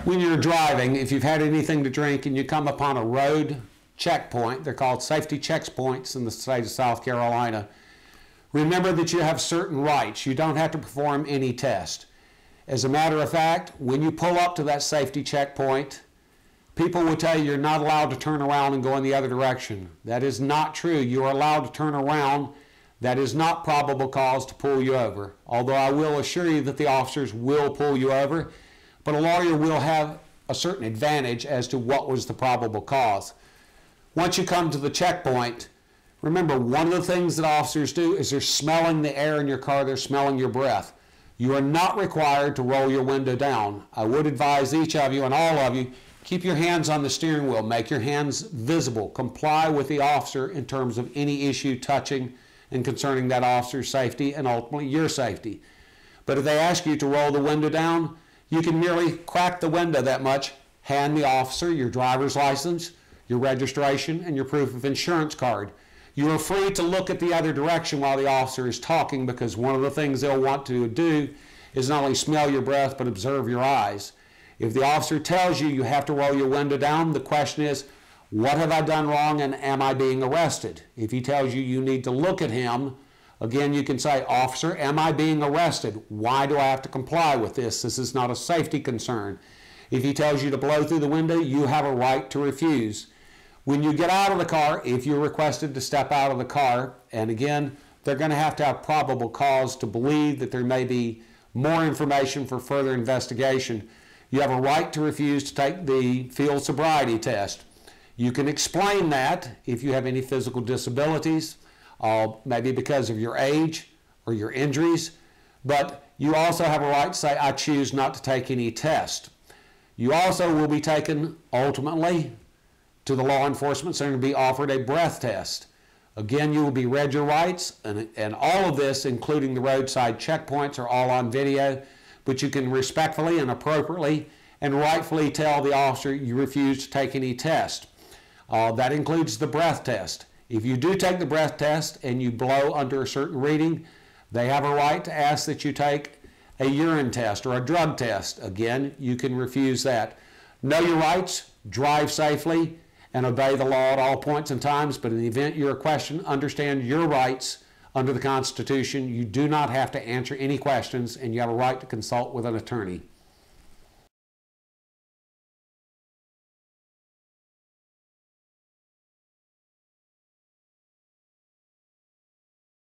When you're driving, if you've had anything to drink and you come upon a road checkpoint, they're called safety checkpoints in the state of South Carolina, remember that you have certain rights. You don't have to perform any test. As a matter of fact, when you pull up to that safety checkpoint, people will tell you you're not allowed to turn around and go in the other direction. That is not true. You are allowed to turn around. That is not probable cause to pull you over. Although I will assure you that the officers will pull you over, but a lawyer will have a certain advantage as to what was the probable cause. Once you come to the checkpoint, remember, one of the things that officers do is they're smelling the air in your car, they're smelling your breath. You are not required to roll your window down. I would advise each of you and all of you, keep your hands on the steering wheel, make your hands visible, comply with the officer in terms of any issue touching and concerning that officer's safety and ultimately your safety. But if they ask you to roll the window down, you can merely crack the window that much, hand the officer your driver's license, your registration, and your proof of insurance card. You are free to look at the other direction while the officer is talking, because one of the things they'll want to do is not only smell your breath but observe your eyes. If the officer tells you you have to roll your window down, the question is, what have I done wrong and am I being arrested? If he tells you you need to look at him, again, you can say, officer, am I being arrested? Why do I have to comply with this? This is not a safety concern. If he tells you to blow through the window, you have a right to refuse. When you get out of the car, if you're requested to step out of the car, and again, they're going to have probable cause to believe that there may be more information for further investigation, you have a right to refuse to take the field sobriety test. You can explain that if you have any physical disabilities, maybe because of your age or your injuries, but you also have a right to say, I choose not to take any test. You also will be taken ultimately to the law enforcement center to be offered a breath test. Again, you will be read your rights, and all of this, including the roadside checkpoints, are all on video, but you can respectfully and appropriately and rightfully tell the officer you refuse to take any test. That includes the breath test. If you do take the breath test and you blow under a certain reading, they have a right to ask that you take a urine test or a drug test. Again, you can refuse that. Know your rights, drive safely, and obey the law at all points and times, but in the event you're questioned, understand your rights under the Constitution. You do not have to answer any questions, and you have a right to consult with an attorney.